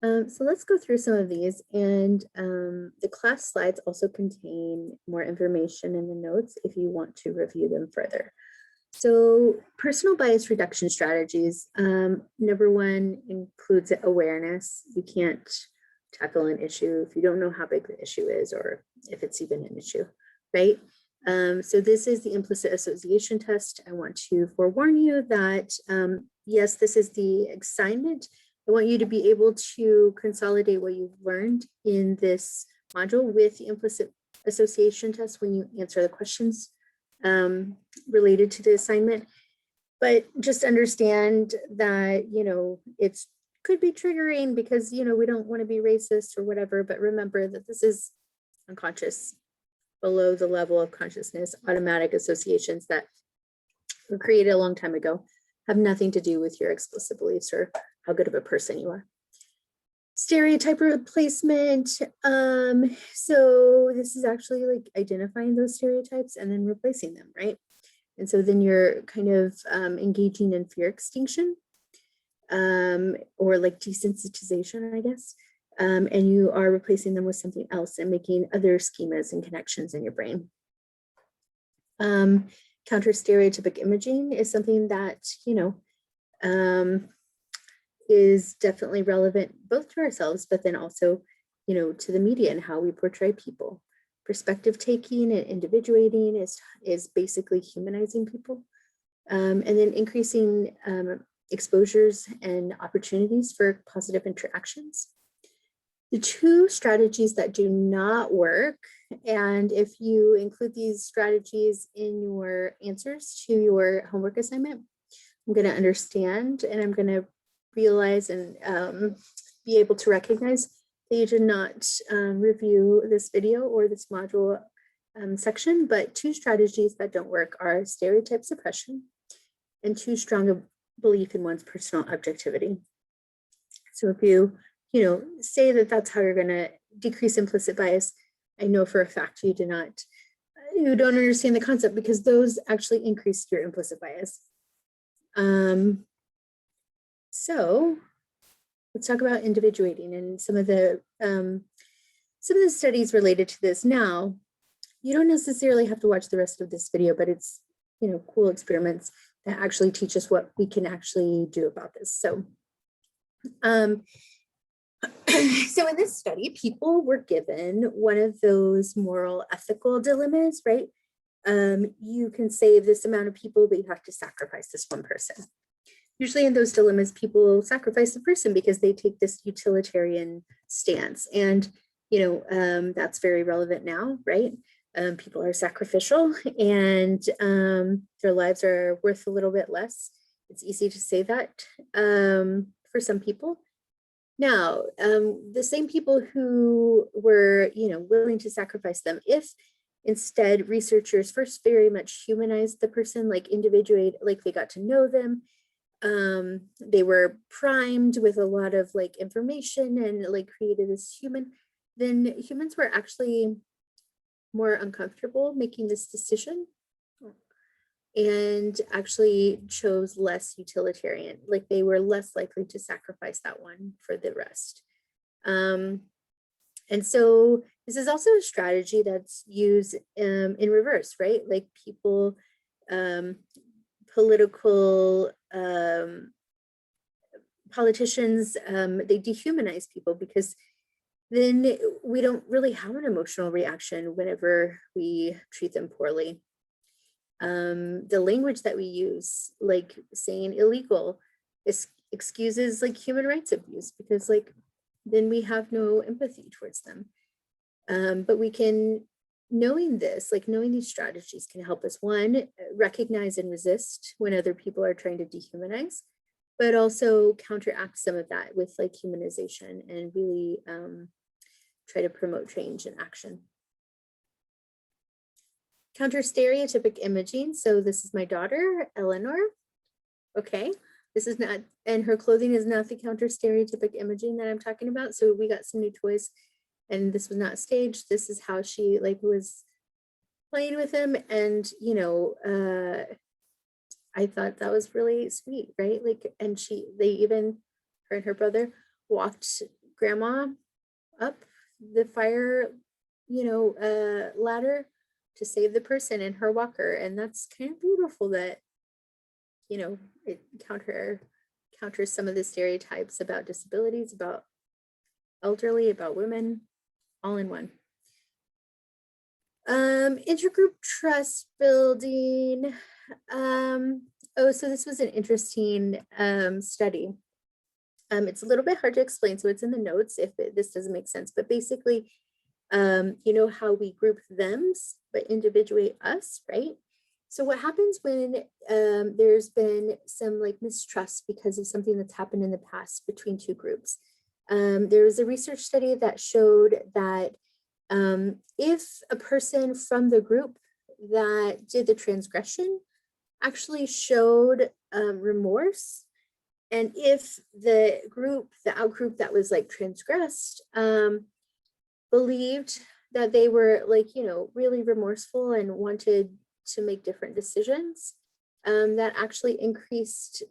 So let's go through some of these, and the class slides also contain more information in the notes if you want to review them further. So personal bias reduction strategies, number one includes awareness. You can't tackle an issue if you don't know how big the issue is or if it's even an issue, right? So this is the implicit association test. I want to forewarn you that yes, this is the assignment. I want you to be able to consolidate what you've learned in this module with the implicit association test when you answer the questions related to the assignment. But just understand that, it's could be triggering because, we don't want to be racist or whatever, but remember that this is unconscious, below the level of consciousness. Automatic associations that were created a long time ago have nothing to do with your explicit beliefs or how good of a person you are. Stereotype replacement. So this is actually like identifying those stereotypes and then replacing them, right? And so then you're kind of engaging in fear extinction, or like desensitization, I guess. And you are replacing them with something else and making other schemas and connections in your brain. Counter stereotypic imaging is something that, is definitely relevant both to ourselves, but then also, to the media and how we portray people. Perspective taking and individuating is basically humanizing people. And then increasing exposures and opportunities for positive interactions. The two strategies that do not work, and if you include these strategies in your answers to your homework assignment, I'm going to understand and I'm going to realize and be able to recognize that you did not review this video or this module section, but two strategies that don't work are stereotype suppression and too strong a belief in one's personal objectivity. So if you, say that that's how you're going to decrease implicit bias, I know for a fact you don't understand the concept because those actually increase your implicit bias. So let's talk about individuating and some of the studies related to this. Now, you don't necessarily have to watch the rest of this video, but it's, cool experiments that actually teach us what we can actually do about this. So, so in this study, people were given one of those moral ethical dilemmas, right? You can save this amount of people, but you have to sacrifice this one person. Usually in those dilemmas, people sacrifice the person because they take this utilitarian stance. And, that's very relevant now, right? People are sacrificial and their lives are worth a little bit less. It's easy to say that for some people. Now, the same people who were, willing to sacrifice them, if instead researchers first very much humanized the person, like individuate, like they got to know them, they were primed with a lot of like information and like created as human, then humans were actually more uncomfortable making this decision and actually chose less utilitarian, like they were less likely to sacrifice that one for the rest. And so this is also a strategy that's used in reverse, right? Like people, politicians, they dehumanize people because then we don't really have an emotional reaction whenever we treat them poorly. The language that we use, like saying illegal, excuses like human rights abuse because like then we have no empathy towards them. But we can, knowing these strategies can help us, one, recognize and resist when other people are trying to dehumanize, but also counteract some of that with like humanization and really try to promote change and action. Counter stereotypic imaging. So this is my daughter, Eleanor. Okay, this is not, and her clothing is not the counter stereotypic imaging that I'm talking about. So we got some new toys and this was not staged. This is how she like was playing with him. And, I thought that was really sweet, right? Like, and her and her brother walked grandma up the fire, ladder to save the person in her walker. And that's kind of beautiful that, it counters some of the stereotypes about disabilities, about elderly, about women, all in one. Intergroup trust building. So this was an interesting study. It's a little bit hard to explain, so it's in the notes if this doesn't make sense, but basically, you know how we group thems, but individuate us, right? So what happens when there's been some like mistrust because of something that's happened in the past between two groups? There was a research study that showed that if a person from the group that did the transgression actually showed remorse, and if the outgroup that was like transgressed, believed that they were like, really remorseful and wanted to make different decisions, that actually increased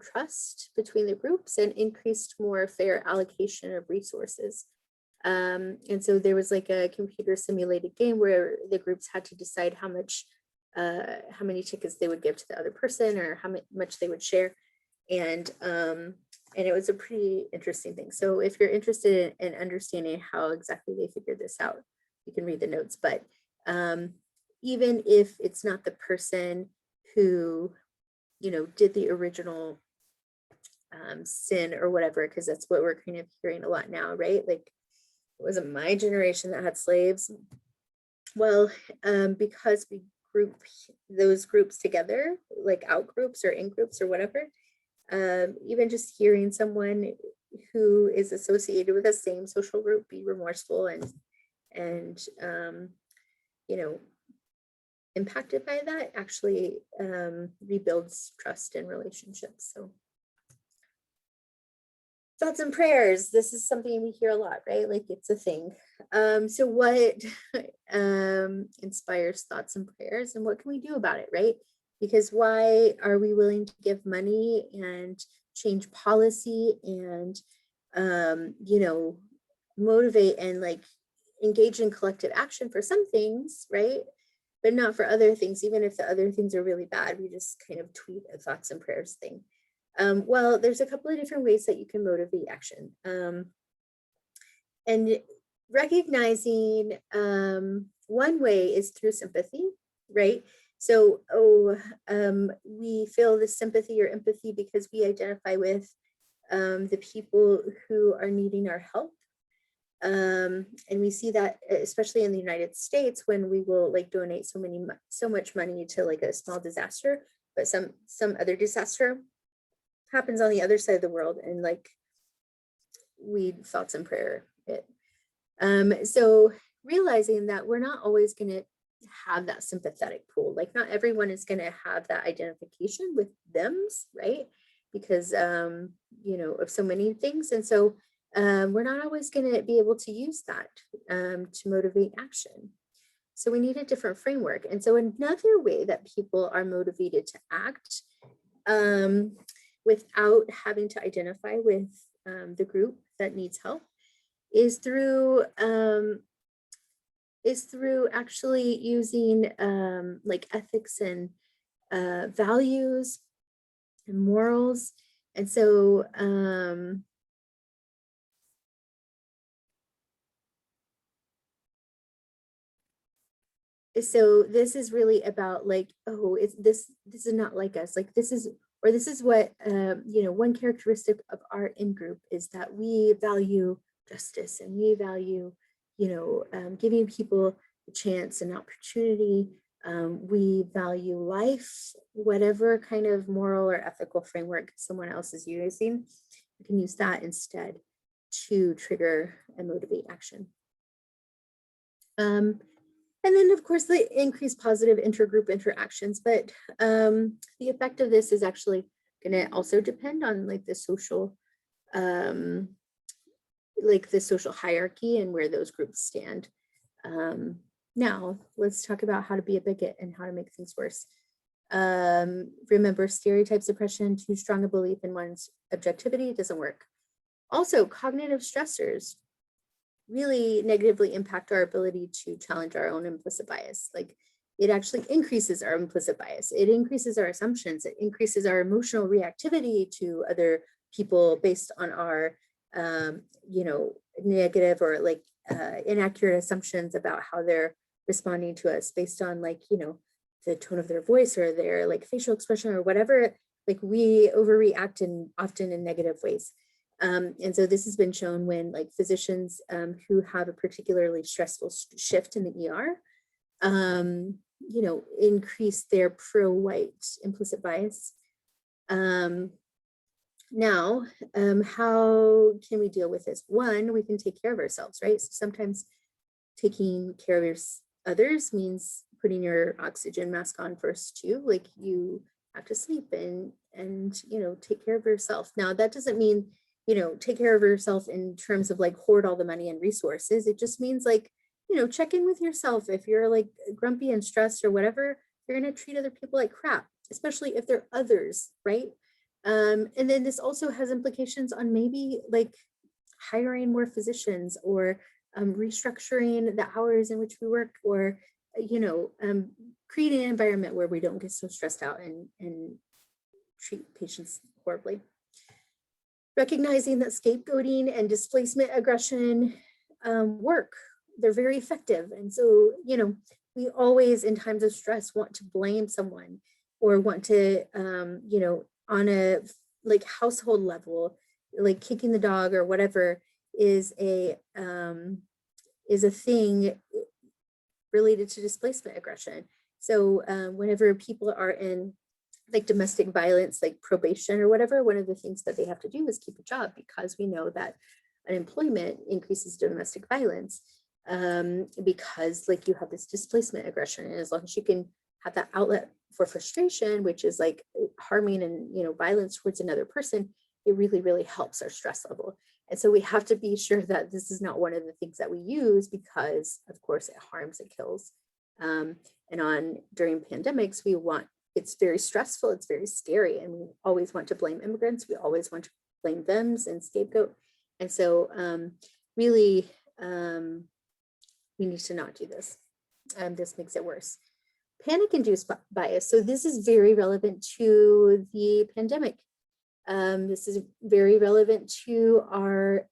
trust between the groups and increased more fair allocation of resources. And so there was like a computer simulated game where the groups had to decide how many tickets they would give to the other person or how much they would share. And it was a pretty interesting thing. So if you're interested in understanding how exactly they figured this out, you can read the notes. But even if it's not the person who, did the original sin or whatever, because that's what we're kind of hearing a lot now, right? Like, it wasn't my generation that had slaves. Well, because we group those groups together, like out groups or in groups or whatever, even just hearing someone who is associated with the same social group be remorseful and impacted by that actually rebuilds trust in relationships. So thoughts and prayers, this is something we hear a lot, right? Like, it's a thing. So what inspires thoughts and prayers, and what can we do about it, right? Because why are we willing to give money and change policy and motivate and like engage in collective action for some things, right? But not for other things. Even if the other things are really bad, we just kind of tweet a thoughts and prayers thing. Well, there's a couple of different ways that you can motivate action. And recognizing one way is through sympathy, right? So, we feel this sympathy or empathy because we identify with the people who are needing our help. And we see that especially in the United States when we will like donate so much money to like a small disaster, but some other disaster happens on the other side of the world, and like we thoughts and prayer it. So realizing that we're not always going to have that sympathetic pool, like not everyone is going to have that identification with thems, right? Because of so many things. And so we're not always going to be able to use that to motivate action. So we need a different framework. And so another way that people are motivated to act without having to identify with the group that needs help is through actually using like ethics and values and morals. And so this is really about like, oh, this is not like us, like this is what one characteristic of our in-group is that we value justice, and we value giving people a chance and opportunity. We value life, whatever kind of moral or ethical framework someone else is using, we can use that instead to trigger and motivate action. And then, of course, the increased positive intergroup interactions, but the effect of this is actually going to also depend on like the social hierarchy and where those groups stand. Now, let's talk about how to be a bigot and how to make things worse. Remember, stereotype suppression, too strong a belief in one's objectivity doesn't work. Also, cognitive stressors really negatively impact our ability to challenge our own implicit bias. Like it actually increases our implicit bias. It increases our assumptions. It increases our emotional reactivity to other people based on our, negative or like inaccurate assumptions about how they're responding to us based on like, the tone of their voice or their like facial expression or whatever. Like we overreact in often in negative ways. And so this has been shown when like physicians who have a particularly stressful shift in the ER, increase their pro-white implicit bias. Now, how can we deal with this? One, we can take care of ourselves, right? So sometimes taking care of others means putting your oxygen mask on first too. Like you have to sleep and take care of yourself. Now that doesn't mean take care of yourself in terms of like hoard all the money and resources. It just means like check in with yourself. If you're like grumpy and stressed or whatever, you're going to treat other people like crap, especially if they're others, right? And then this also has implications on maybe like hiring more physicians or restructuring the hours in which we work, or creating an environment where we don't get so stressed out and treat patients horribly. Recognizing that scapegoating and displacement aggression work. They're very effective. And so, we always in times of stress want to blame someone or want to, on a like household level, like kicking the dog or whatever is a thing related to displacement aggression. So whenever people are in like domestic violence, like probation or whatever, one of the things that they have to do is keep a job, because we know that unemployment increases domestic violence, because like you have this displacement aggression. And as long as you can have that outlet for frustration, which is like harming and violence towards another person, it really, really helps our stress level. And so we have to be sure that this is not one of the things that we use, because of course it harms, it kills. And during pandemics, it's very stressful, it's very scary, and we always want to blame immigrants. We always want to blame them and scapegoat. And so really, we need to not do this. This makes it worse. Panic-induced bias. So this is very relevant to the pandemic. This is very relevant to our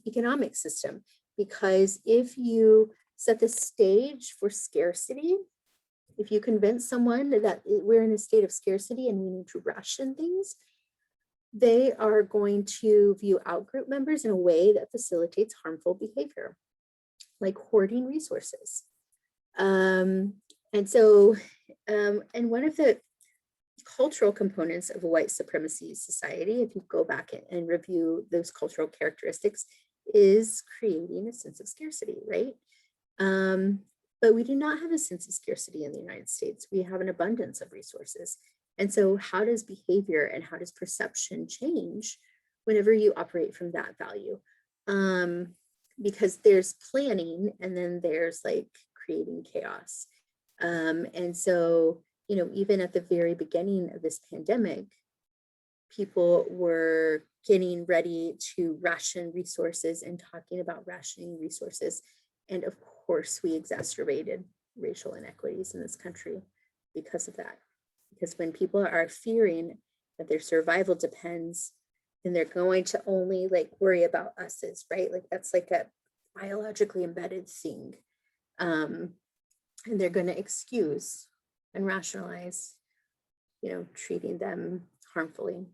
economic system, because if you set the stage for scarcity, if you convince someone that we're in a state of scarcity and we need to ration things, they are going to view outgroup members in a way that facilitates harmful behavior, like hoarding resources. And one of the cultural components of a white supremacy society, if you go back and review those cultural characteristics, is creating a sense of scarcity, right? But we do not have a sense of scarcity in the United States. We have an abundance of resources. And so how does behavior and how does perception change whenever you operate from that value? Because there's planning and then there's like creating chaos. And so, even at the very beginning of this pandemic, people were getting ready to ration resources and talking about rationing resources. And of course, we exacerbated racial inequities in this country because of that. Because when people are fearing that their survival depends, then they're going to only like worry about us's, right? Like that's like a biologically embedded thing. And they're going to excuse and rationalize, treating them harmfully.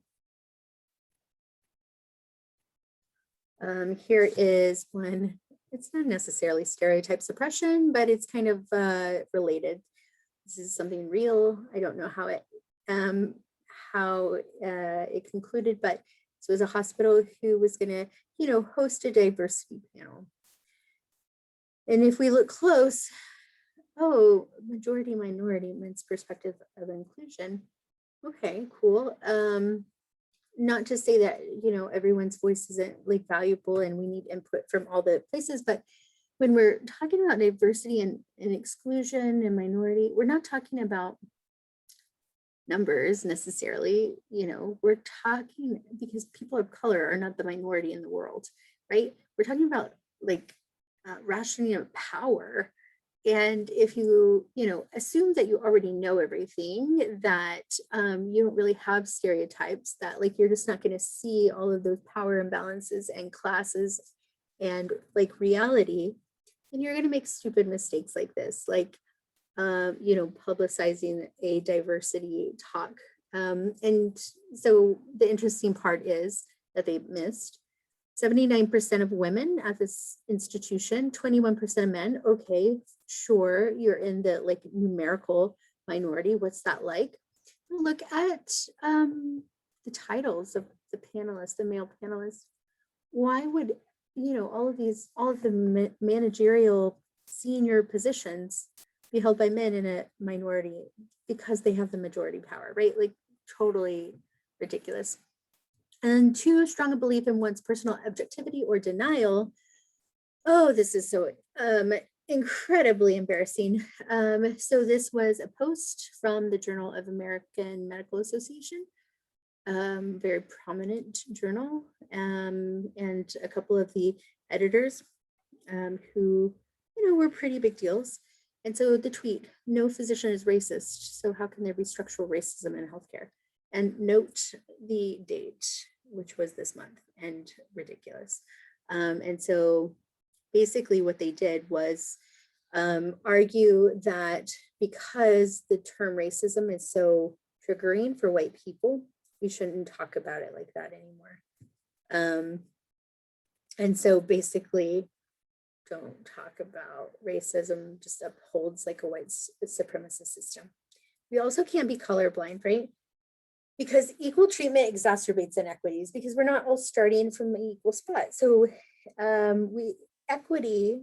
Here is one. It's not necessarily stereotype suppression, but it's kind of related. This is something real. I don't know how it concluded, but this was a hospital who was going to, host a diversity panel. And if we look close, majority minority means perspective of inclusion. Okay, cool. Not to say that, everyone's voice isn't like valuable and we need input from all the places, but when we're talking about diversity and exclusion and minority, we're not talking about numbers necessarily, we're talking because people of color are not the minority in the world, right? We're talking about like rationing of power. And if assume that you already know everything, that you don't really have stereotypes, that like you're just not going to see all of those power imbalances and classes and like reality, then you're going to make stupid mistakes like this, like publicizing a diversity talk. And so the interesting part is that they missed 79% of women at this institution, 21% of men. Okay, sure, you're in the like numerical minority. What's that like? Look at the titles of the panelists, the male panelists. Why would all of the managerial senior positions be held by men in a minority? Because they have the majority power, right? Like totally ridiculous. And too strong a belief in one's personal objectivity or denial. Oh, this is so incredibly embarrassing. So this was a post from the Journal of American Medical Association, very prominent journal, and a couple of the editors who, were pretty big deals. And so the tweet, no physician is racist, so how can there be structural racism in healthcare? And note the date, which was this month, and ridiculous. And so basically what they did was argue that because the term racism is so triggering for white people, we shouldn't talk about it like that anymore. And so basically, don't talk about racism, just upholds like a white supremacist system. We also can't be colorblind, right? Because equal treatment exacerbates inequities because we're not all starting from an equal spot. So equity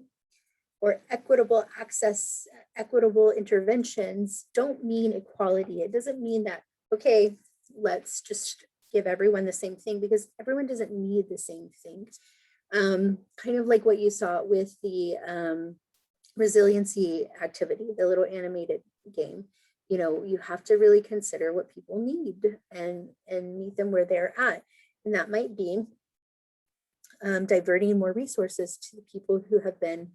or equitable access, equitable interventions don't mean equality. It doesn't mean that, okay, let's just give everyone the same thing, because everyone doesn't need the same thing. Kind of like what you saw with the resiliency activity, the little animated game. You have to really consider what people need and meet them where they're at. And that might be diverting more resources to the people who have been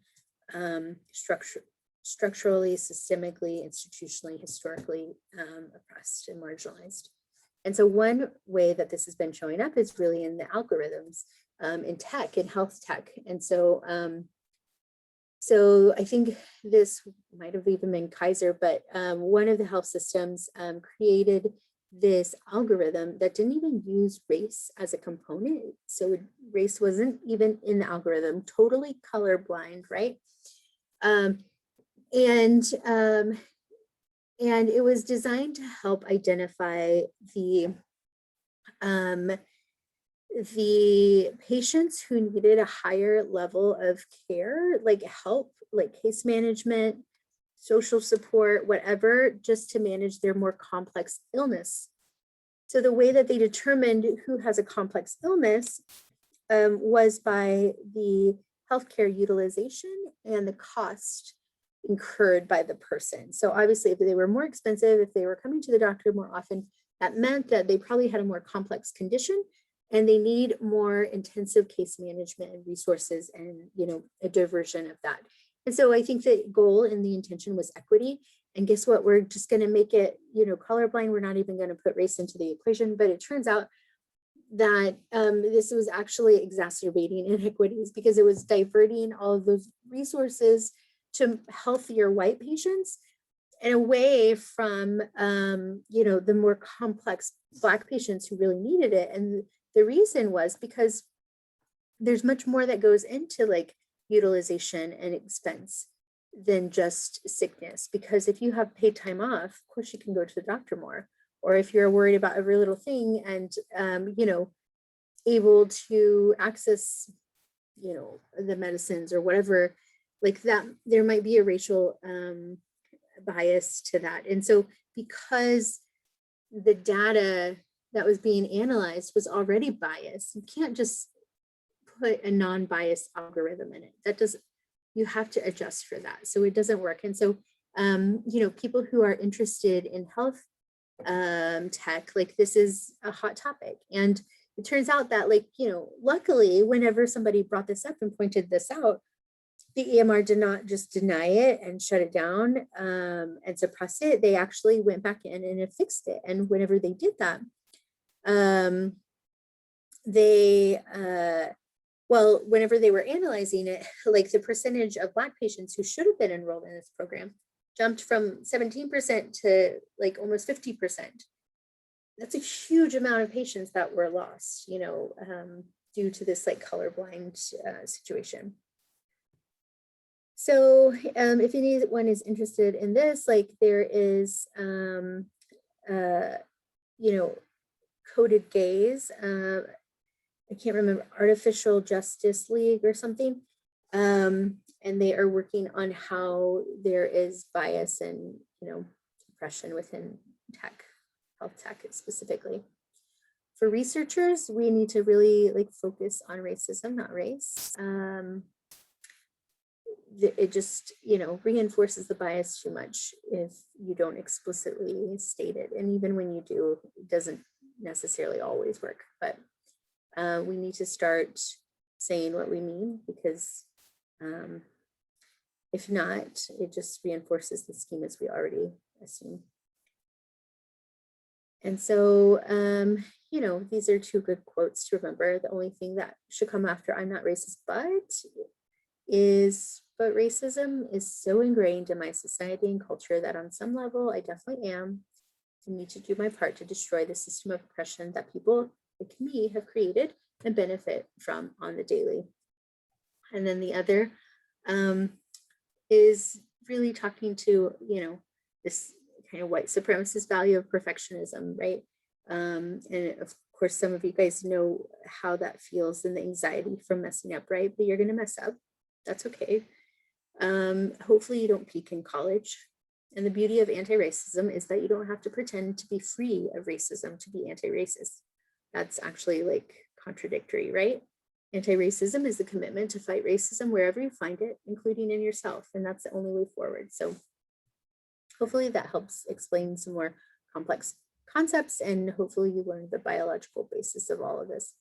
structurally, systemically, institutionally, historically oppressed and marginalized. And so one way that this has been showing up is really in the algorithms in tech, in health tech. And so I think this might have even been Kaiser, but one of the health systems created this algorithm that didn't even use race as a component. So race wasn't even in the algorithm, totally colorblind, right? And it was designed to help identify the patients who needed a higher level of care, like help, like case management, social support, whatever, just to manage their more complex illness. So the way that they determined who has a complex illness was by the healthcare utilization and the cost incurred by the person. So obviously, if they were more expensive, if they were coming to the doctor more often, that meant that they probably had a more complex condition and they need more intensive case management and resources and, a diversion of that. And so I think the goal and the intention was equity. And guess what? We're just going to make it, colorblind. We're not even going to put race into the equation. But it turns out that this was actually exacerbating inequities because it was diverting all of those resources to healthier white patients and away from, the more complex Black patients who really needed it. And the reason was because there's much more that goes into like utilization and expense than just sickness. Because if you have paid time off, of course you can go to the doctor more. Or if you're worried about every little thing and, able to access, the medicines or whatever, like that, there might be a racial bias to that. And so because the data that was being analyzed was already biased, you can't just put a non-biased algorithm in it. That doesn't, you have to adjust for that. So it doesn't work. And so, people who are interested in health tech, like this is a hot topic. And it turns out that, like, you know, luckily, whenever somebody brought this up and pointed this out, the EMR did not just deny it and shut it down and suppress it. They actually went back in and it fixed it. And whenever they did that, well, whenever they were analyzing it, like the percentage of Black patients who should have been enrolled in this program jumped from 17% to like almost 50%. That's a huge amount of patients that were lost, you know, due to this like colorblind situation. So if anyone is interested in this, like there is, you know, Coded Gaze. I can't remember, Artificial Justice League or something. And they are working on how there is bias and, you know, oppression within tech, health tech specifically. For researchers, we need to really like focus on racism, not race. It just, you know, reinforces the bias too much if you don't explicitly state it. And even when you do, it doesn't necessarily always work, but we need to start saying what we mean, because if not, it just reinforces the schemas we already assume. And so, you know, these are two good quotes to remember. The only thing that should come after "I'm not racist, but racism is so ingrained in my society and culture that on some level, I definitely am. I need to do my part to destroy the system of oppression that people like me have created and benefit from on the daily." And then the other is really talking to, you know, this kind of white supremacist value of perfectionism, right? And of course, some of you guys know how that feels and the anxiety from messing up, right? But you're going to mess up. That's okay. Hopefully you don't peak in college. And the beauty of anti-racism is that you don't have to pretend to be free of racism to be anti-racist. That's actually like contradictory, right? Anti-racism is the commitment to fight racism wherever you find it, including in yourself. And that's the only way forward. So hopefully that helps explain some more complex concepts, and hopefully you learned the biological basis of all of this.